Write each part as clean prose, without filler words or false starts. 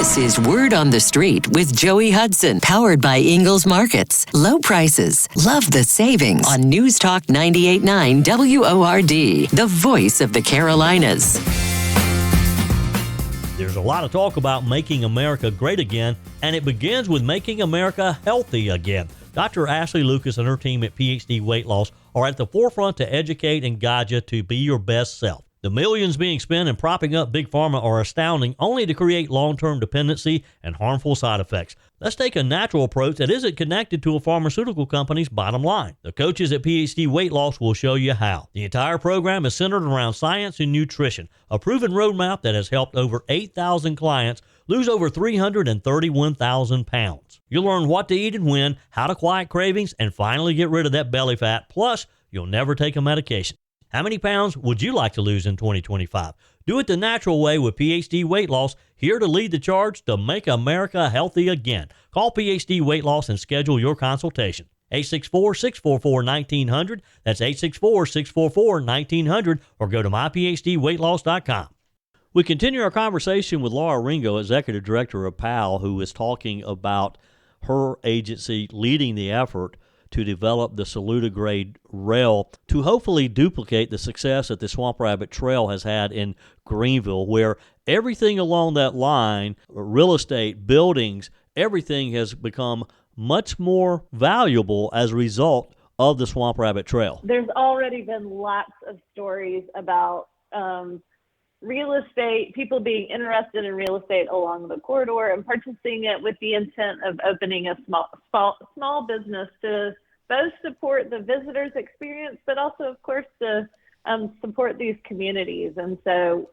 This is Word on the Street with Joey Hudson, powered by Ingalls Markets. Low prices, love the savings on News Talk 98.9 WORD, the voice of the Carolinas. There's a lot of talk about making America great again, and it begins with making America healthy again. Dr. Ashley Lucas and her team at PhD Weight Loss are at the forefront to educate and guide you to be your best self. The millions being spent in propping up Big Pharma are astounding, only to create long-term dependency and harmful side effects. Let's take a natural approach that isn't connected to a pharmaceutical company's bottom line. The coaches at PhD Weight Loss will show you how. The entire program is centered around science and nutrition, a proven roadmap that has helped over 8,000 clients lose over 331,000 pounds. You'll learn what to eat and when, how to quiet cravings, and finally get rid of that belly fat. Plus, you'll never take a medication. How many pounds would you like to lose in 2025? Do it the natural way with PhD Weight Loss, here to lead the charge to make America healthy again. Call PhD Weight Loss and schedule your consultation. 864-644-1900. That's 864-644-1900, or go to myphdweightloss.com. We continue our conversation with Laura Ringo, Executive Director of PAL, who is talking about her agency leading the effort to develop the Saluda Grade Rail to hopefully duplicate the success that the Swamp Rabbit Trail has had in Greenville, where everything along that line, real estate, buildings, everything has become much more valuable as a result of the Swamp Rabbit Trail. There's already been lots of stories about real estate, people being interested in real estate along the corridor and purchasing it with the intent of opening a small business to both support the visitors' experience, but also, of course, to support these communities. And so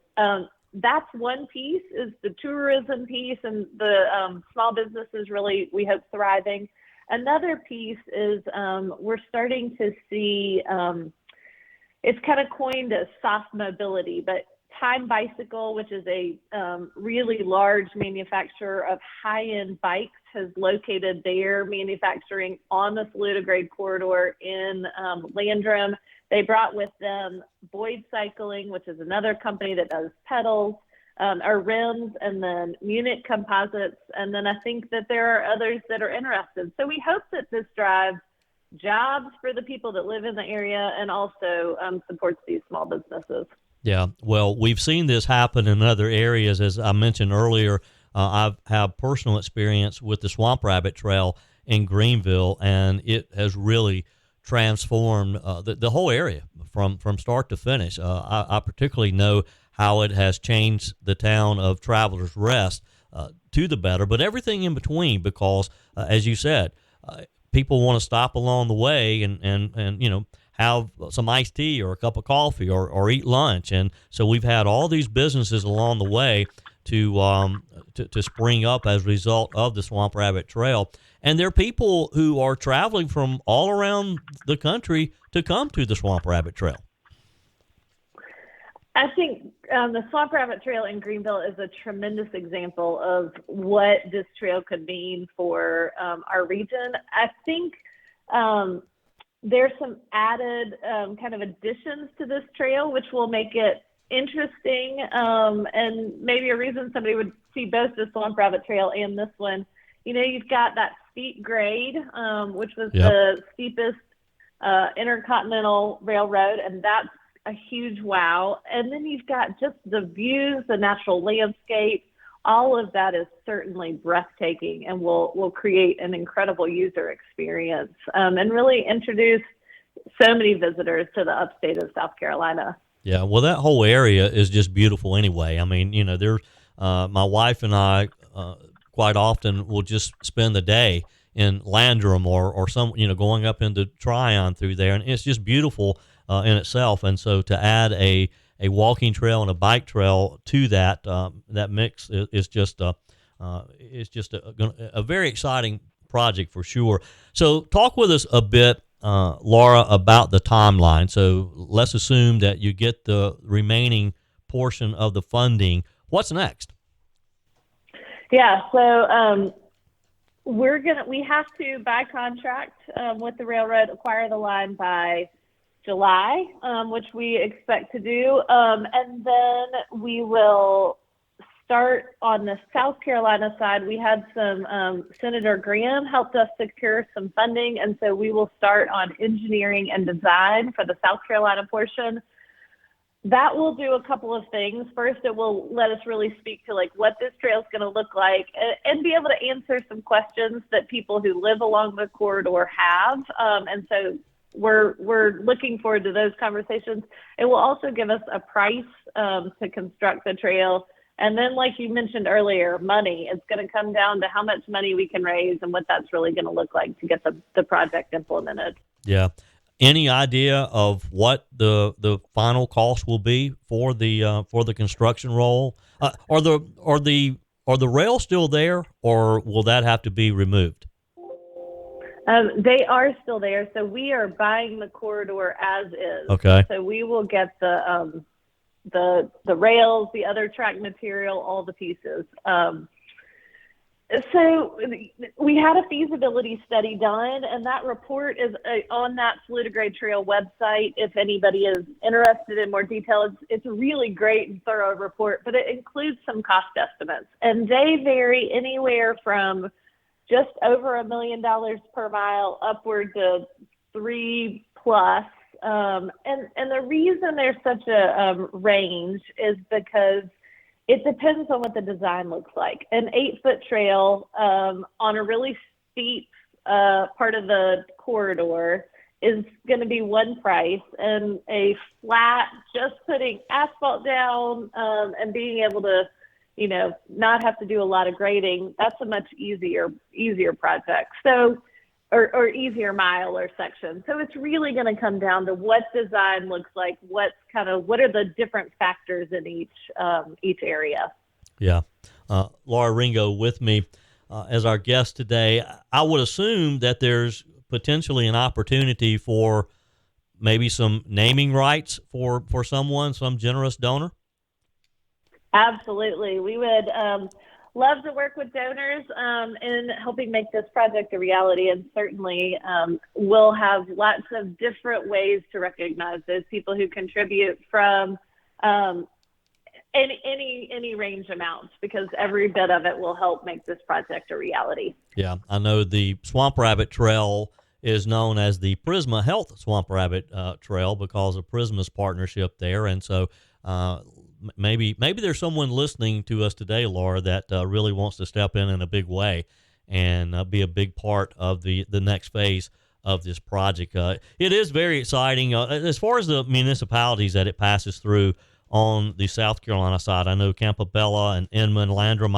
that's one piece, is the tourism piece, and the small businesses really, we hope, thriving. Another piece is we're starting to see, it's kind of coined as soft mobility, but Time Bicycle, which is a really large manufacturer of high-end bikes, has located their manufacturing on the Saluda Grade corridor in Landrum. They brought with them Boyd Cycling, which is another company that does pedals, or rims, and then Munich Composites. And then I think that there are others that are interested. So we hope that this drives jobs for the people that live in the area and also supports these small businesses. Yeah, well, we've seen this happen in other areas. As I mentioned earlier, I've had personal experience with the Swamp Rabbit Trail in Greenville, and it has really transformed the whole area from start to finish. I particularly know how it has changed the town of Travelers Rest to the better, but everything in between, because, as you said, people want to stop along the way and you know, have some iced tea or a cup of coffee or eat lunch. And so we've had all these businesses along the way to spring up as a result of the Swamp Rabbit Trail. And there are people who are traveling from all around the country to come to the Swamp Rabbit Trail. I think the Swamp Rabbit Trail in Greenville is a tremendous example of what this trail could mean for our region. I think there's some added kind of additions to this trail, which will make it interesting, and maybe a reason somebody would see both the Swamp Rabbit Trail and this one. You know, you've got that steep grade, which was the steepest intercontinental railroad, and that's a huge wow. And then you've got just the views, the natural landscape. All of that is certainly breathtaking and will create an incredible user experience and really introduce so many visitors to the upstate of South Carolina. Yeah, well, that whole area is just beautiful anyway. I mean, you know, there's my wife and I quite often will just spend the day in Landrum or some, you know, going up into Tryon through there, and it's just beautiful in itself. And so to add a walking trail and a bike trail to that that mix is just a very exciting project for sure. So talk with us a bit, Laura, about the timeline. So let's assume that you get the remaining portion of the funding. What's next? Yeah, so we have to, by contract with the railroad, acquire the line by July, which we expect to do, and then we will start on the South Carolina side. We had some, Senator Graham helped us secure some funding, and so we will start on engineering and design for the South Carolina portion. That will do a couple of things. First, it will let us really speak to like what this trail is going to look like and be able to answer some questions that people who live along the corridor have. And so we're looking forward to those conversations. It will also give us a price to construct the trail. And then, like you mentioned earlier, money. It's going to come down to how much money we can raise and what that's really going to look like to get the project implemented. Yeah. Any idea of what the final cost will be for the construction roll? Are the rails still there, or will that have to be removed? They are still there. So we are buying the corridor as is. Okay. So we will get the rails, the other track material, all the pieces. So we had a feasibility study done, and that report is on that Saluda Grade Trail website. If anybody is interested in more detail, it's a really great and thorough report, but it includes some cost estimates, and they vary anywhere from just over $1 million per mile upward to $3+ million. And the reason there's such a range is because it depends on what the design looks like. An 8-foot trail on a really steep part of the corridor is going to be one price, and a flat, just putting asphalt down and being able to, not have to do a lot of grading, that's a much easier project. So, or easier mile or section. So it's really going to come down to what design looks like, what are the different factors in each area. Yeah. Laura Ringo with me as our guest today. I would assume that there's potentially an opportunity for maybe some naming rights for someone, some generous donor. Absolutely. We would love to work with donors in helping make this project a reality, and certainly we'll have lots of different ways to recognize those people who contribute from any range amounts, because every bit of it will help make this project a reality. Yeah, I know the Swamp Rabbit Trail is known as the Prisma Health Swamp Rabbit Trail because of Prisma's partnership there, and so maybe there's someone listening to us today, Laura, that really wants to step in a big way and be a big part of the next phase of this project. It is very exciting. As far as the municipalities that it passes through on the South Carolina side, I know Campobella and Inman, Landrum,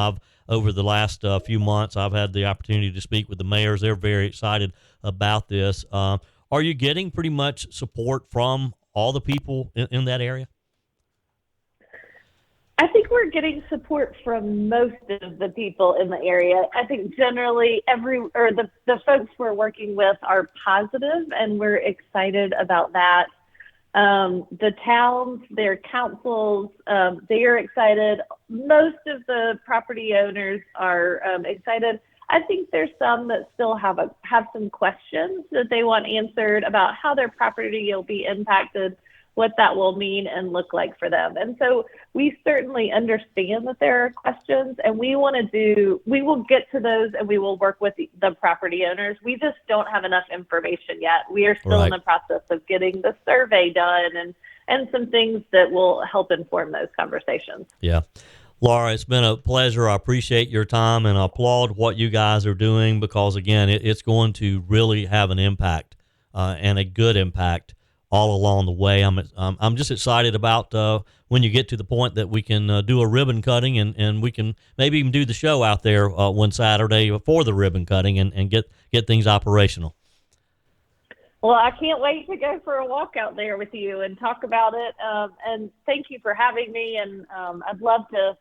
over the last few months, I've had the opportunity to speak with the mayors. They're very excited about this. Are you getting pretty much support from all the people in that area? I think we're getting support from most of the people in the area. I think generally the folks we're working with are positive, and we're excited about that. The towns, their councils, they are excited. Most of the property owners are excited. I think there's some that still have some questions that they want answered about how their property will be impacted, what that will mean and look like for them. And so we certainly understand that there are questions, and we will get to those, and we will work with the property owners. We just don't have enough information yet. We are still in the process of getting the survey done and some things that will help inform those conversations. Yeah. Laura, it's been a pleasure. I appreciate your time and I applaud what you guys are doing, because again, it's going to really have an impact and a good impact all along the way. I'm just excited about when you get to the point that we can do a ribbon cutting and we can maybe even do the show out there one Saturday for the ribbon cutting and get things operational. Well, I can't wait to go for a walk out there with you and talk about it. And thank you for having me. And I'd love to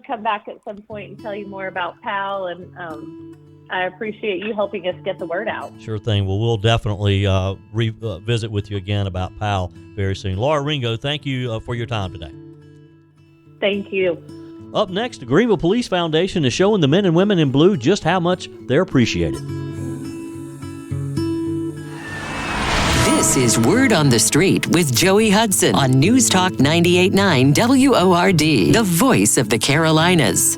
come back at some point and tell you more about PAL, and I appreciate you helping us get the word out. Sure thing. Well, we'll definitely visit with you again about PAL very soon. Laura Ringo, thank you for your time today. Thank you. Up next, the Greenville Police Foundation is showing the men and women in blue just how much they're appreciated. This This is Word on the Street with Joey Hudson on News Talk 98.9 WORD, the voice of the Carolinas.